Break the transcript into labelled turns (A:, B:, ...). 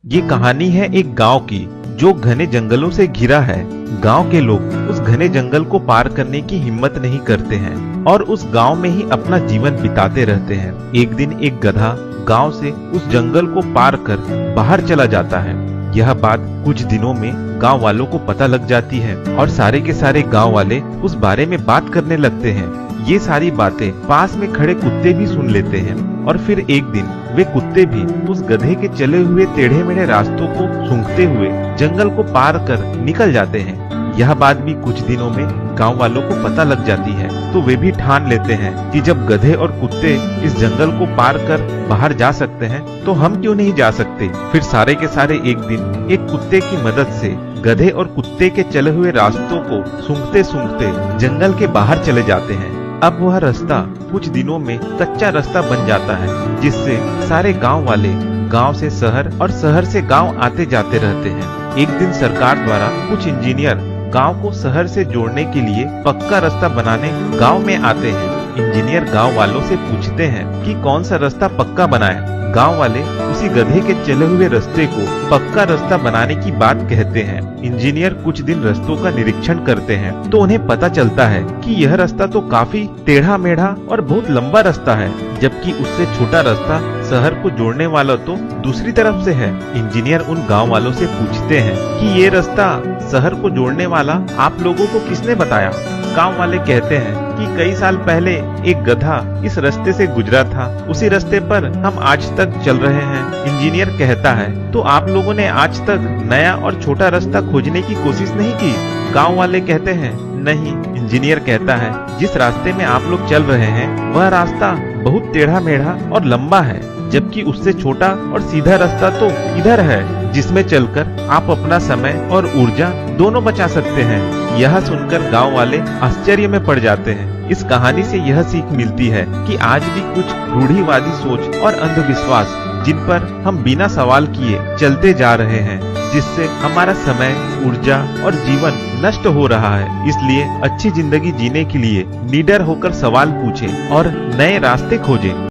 A: ये कहानी है एक गांव की जो घने जंगलों से घिरा है। गांव के लोग उस घने जंगल को पार करने की हिम्मत नहीं करते हैं और उस गांव में ही अपना जीवन बिताते रहते हैं। एक दिन एक गधा गांव से उस जंगल को पार कर बाहर चला जाता है। यह बात कुछ दिनों में गांव वालों को पता लग जाती है और सारे के सारे गांव वाले उस बारे में बात करने लगते हैं। ये सारी बातें पास में खड़े कुत्ते भी सुन लेते हैं और फिर एक दिन वे कुत्ते भी उस गधे के चले हुए टेढ़े मेढ़े रास्तों को सूंघते हुए जंगल को पार कर निकल जाते हैं। यह बात भी कुछ दिनों में गांव वालों को पता लग जाती है, तो वे भी ठान लेते हैं कि जब गधे और कुत्ते इस जंगल को पार कर बाहर जा सकते हैं तो हम क्यों नहीं जा सकते। फिर सारे के सारे एक दिन एक कुत्ते की मदद से गधे और कुत्ते के चले हुए रास्तों को सूंघते सूंघते जंगल के बाहर चले जाते हैं। अब वह रास्ता कुछ दिनों में कच्चा रास्ता बन जाता है, जिससे सारे गांव वाले गांव से शहर और शहर से गांव आते जाते रहते हैं। एक दिन सरकार द्वारा कुछ इंजीनियर गांव को शहर से जोड़ने के लिए पक्का रास्ता बनाने गांव में आते हैं। इंजीनियर गांव वालों से पूछते हैं कि कौन सा रास्ता पक्का बनाए। गांव वाले उसी गधे के चले हुए रास्ते को पक्का रास्ता बनाने की बात कहते हैं। इंजीनियर कुछ दिन रास्तों का निरीक्षण करते हैं तो उन्हें पता चलता है कि यह रास्ता तो काफी टेढ़ा मेढ़ा और बहुत लंबा रास्ता है, जबकि उससे छोटा रास्ता शहर को जोड़ने वाला तो दूसरी तरफ से है। इंजीनियर उन गांव वालों से पूछते हैं कि ये रास्ता शहर को जोड़ने वाला आप लोगों को किसने बताया। गांव वाले कहते हैं कि कई साल पहले एक गधा इस रास्ते से गुजरा था, उसी रास्ते पर हम आज तक चल रहे हैं। इंजीनियर कहता है तो आप लोगों ने आज तक नया और छोटा रास्ता खोजने की कोशिश नहीं की। गांव वाले कहते हैं नहीं। इंजीनियर कहता है जिस रास्ते में आप लोग चल रहे हैं वह रास्ता बहुत टेढ़ा मेढ़ा और लंबा है, जबकि उससे छोटा और सीधा रास्ता तो इधर है, जिसमें चलकर आप अपना समय और ऊर्जा दोनों बचा सकते हैं। यह सुनकर गांव वाले आश्चर्य में पड़ जाते हैं। इस कहानी से यह सीख मिलती है कि आज भी कुछ रूढ़िवादी सोच और अंधविश्वास जिन पर हम बिना सवाल किए चलते जा रहे हैं, जिससे हमारा समय, ऊर्जा और जीवन नष्ट हो रहा है। इसलिए अच्छी जिंदगी जीने के लिए निडर होकर सवाल पूछें और नए रास्ते खोजें।